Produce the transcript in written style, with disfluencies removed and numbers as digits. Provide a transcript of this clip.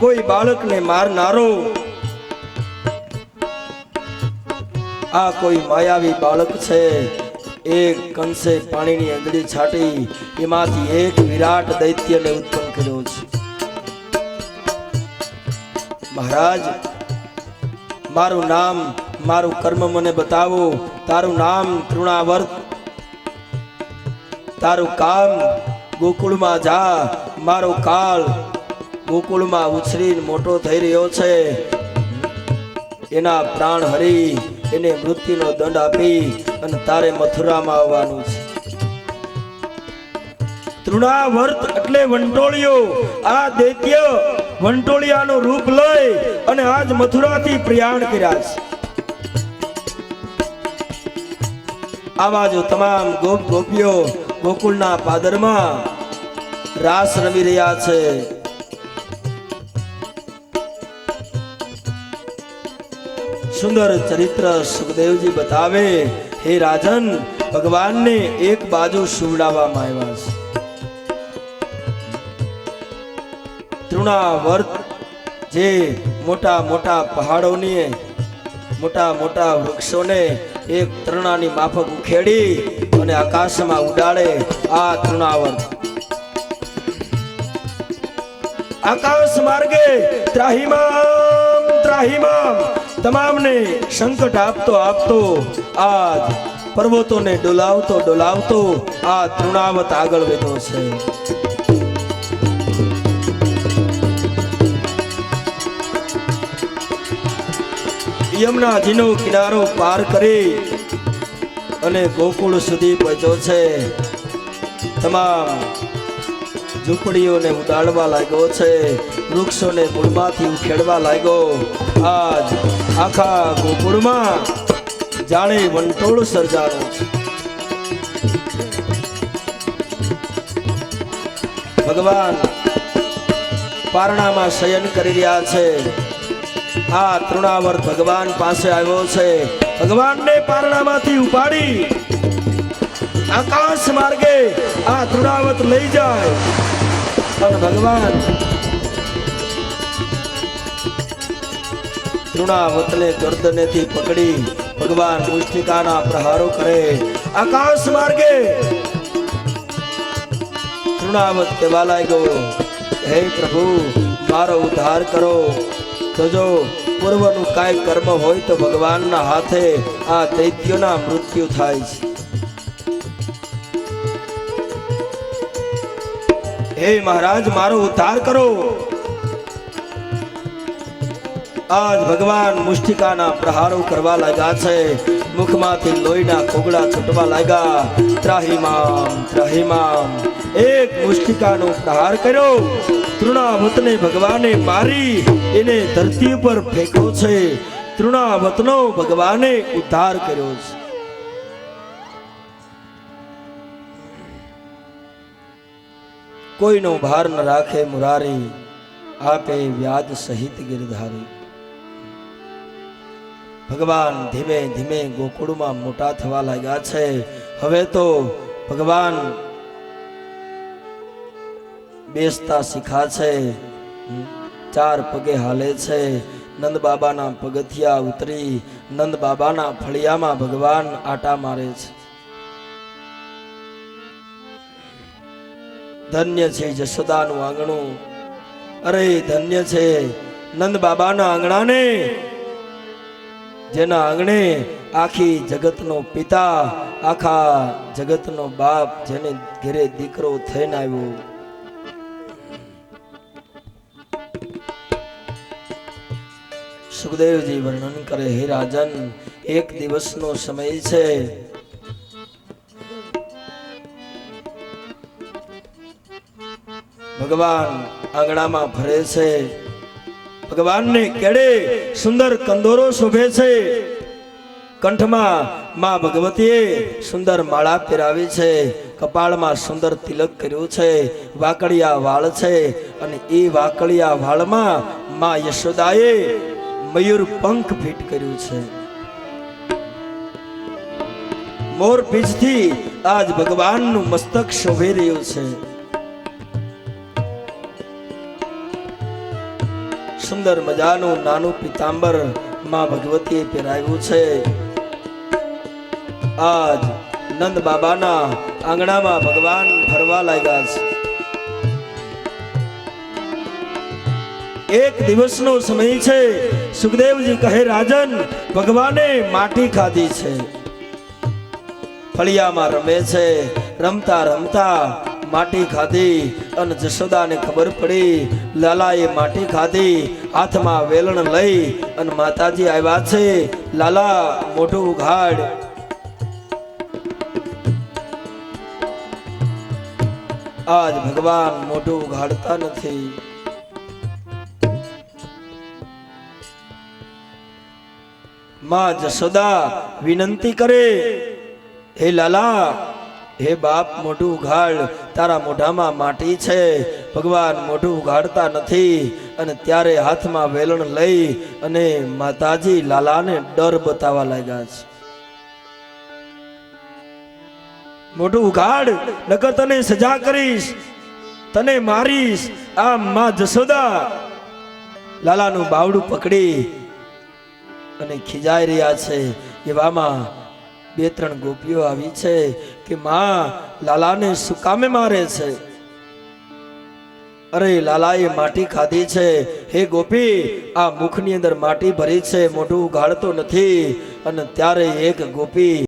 કોઈ બાળકને મારનારો આ કોઈ માયાવી બાળક છે. એક કંસે પાણીની અંજળી છાટી એમાંથી એક વિરાટ દૈત્યને ઉત્પન્ન કર્યો છે. મહારાજ, મારું નામ, મારું કર્મ મને બતાવો. તારું નામ તૃણાવર્ત, તારું કામ ગોકુળમાં જા. મારો કાળ ગોકુળમાં ઉછરીને મોટો થઈ રહ્યો છે. એના પ્રાણ હરી એને મૃત્યુનો દંડ આપી અને તારે મથુરામાં આવવાનું છે. તૃણાવર્ત એટલે વંટોળિયો. આ દૈત્ય વંટોળિયાનું રૂપ લઈ અને આજ મથુરાથી પ્રયાણ કર્યા છે. આવા જો તમામ ગોપ ગોપીઓ ગોકુળના પાદરમાં રાસ રમી રહ્યા છે. સુંદર ચરિત્ર સુખદેવજી બતાવે. હે રાજન, ભગવાનને એક બાજુ સુવડાવવામાં આવ્યા છે. તૃણાવર્ત જે મોટા મોટા પહાડોની, મોટા મોટા વૃક્ષોને એક તૃણાની માફક ઉખેડી અને આકાશમાં ઉડાડે, આ તૃણાવર્ત. આકાશ માર્ગે ત્રાહિમામ ત્રાહિમામ તમામને સંકટ આપતો આપતો આજ પર્વતોને ડોલાવતો ડોલાવતો આ તૃણાવત આગળ વધ્યો છે. યમુનાજીનો કિનારો પાર કરી અને ગોકુળ સુધી પહોંચ્યો છે. તમામ ઝૂંપડીઓને ઉડાડવા લાગ્યો છે, વૃક્ષોને મૂળમાંથી ઉખેડવા લાગ્યો. આજ આખા ગોકુળમાં જાણે વંટોળ સર્જાણો છે. ભગવાન પારણામાં શયન કરી રહ્યા છે. આ તૃણાવર્ત ભગવાન પાસે આવ્યો છે. ભગવાનને પારણામાંથી ઉપાડી આકાશ માર્ગે આ તૃણાવત લઈ જાય અને ભગવાન તૃણાવતને ગર્દનેથી પકડી ભગવાન મુષ્ટિકાના પ્રહારો કરે. આકાશ માર્ગે તૃણાવત કહેવા લાગ્યો, હે પ્રભુ, મારો ઉદ્ધાર કરો. તો જો પૂર્વનું કાંઈ કર્મ હોય તો ભગવાનના હાથે આ દૈત્યોના મૃત્યુ થાય છે. હે મહારાજ, મારો ઉદ્ધાર કરો. આજ ભગવાન મુષ્ટિકાના પ્રહારો કરવા લાગ્યા છે. મુખમાંથી લોહીના કોગળા છૂટવા લાગ્યા. ત્રાહિમામ ત્રાહિમામ એક મુષ્ટિકાનો પ્રહાર કર્યો. તૃણાવતને ભગવાને મારી એને ધરતી ઉપર ફેંક્યો છે. તૃણાવતનો ભગવાને ઉદ્ધાર કર્યો છે. કોઈનો ભાર ન રાખે મુરારી, આપે વ્યાજ સહિત ગિરધારી. ભગવાન ધીમે ધીમે ગોકુળમાં મોટા થવા લાગ્યા છે. હવે તો ભગવાન બેસતા શીખા છે, ચાર પગે હાલે છે. નંદ બાબાના પગથિયા ઉતરી નંદ બાબાના ફળિયામાં ભગવાન આટા મારે છે. ધન્ય છે જશોદાનું આંગણું. અરે ધન્ય છે નંદ બાબાના આંગણાને, જેના આંગણે આખી જગતનો પિતા, આખા જગતનો બાપ, જેને ઘરે દીકરો થઈને આવ્યો. સુખદેવજી વર્ણન કરે, હે રાજન, એક દિવસનો સમય છે. ભગવાન આંગણામાં ફરે છે. ભગવાનને કેડે સુંદર કંદોરો શોભે છે. કંઠમાં માં ભગવતીએ સુંદર માળા પહેરાવી છે. કપાળમાં સુંદર તિલક કર્યું છે. વાકડિયા વાળ છે અને એ વાકડિયા વાળમાં માં યશોદાએ મયુર પંખ ફિટ કર્યું છે. મોર પીછથી આજ ભગવાનનું મસ્તક શોભી રહ્યું છે. સુંદર મજાનું નાનું પિતાંબર માં ભગવતીએ પહેરાવ્યું છે. આજ નંદ બાબાના આંગણામાં ભગવાન ફરવા લાગ્યા છે. એક દિવસનો સમય છે. સુખદેવજી કહે, રાજન, ભગવાને માટી ખાધી છે. ફળિયામાં રમે છે. રમતા રમતા માટી ખાધી અને જશોદાને ખબર પડી લાલાએ માટી ખાધી. હાથમાં વેલણ લઈ અને માતાજી આવ્યા છે. લાલા મોઢું ઉઘાડ. આજ ભગવાન મોઢું ઉઘાડતા નથી. માં જશોદા વિનંતી કરે, હે લાલા, હે બાપ, મોઢું ઉઘાડ, તારા મોઢામાં માટી છે. ભગવાન મોઢું ઉઘાડતા નથી. અને ત્યારે હાથમાં વેલણ લઈ અને માતાજી લાલાને ડર બતાવવા લાગ્યા છે. મોઢું ઉઘાડ, નકર તને સજા કરીશ, તને મારીશ. આ માં જશોદા લાલાનું બાવડું પકડી અને ખીજાઈ રહ્યા છે. એવામાં બે ત્રણ ગોપીઓ આવી છે કે માં લાલાને શું કામે મારે છે? અરે, લાલાએ માટી ખાધી છે. હે ગોપી, આ મુખની અંદર માટી ભરી છે, મોઢું ઉઘાડતો નથી. અને ત્યારે એક ગોપી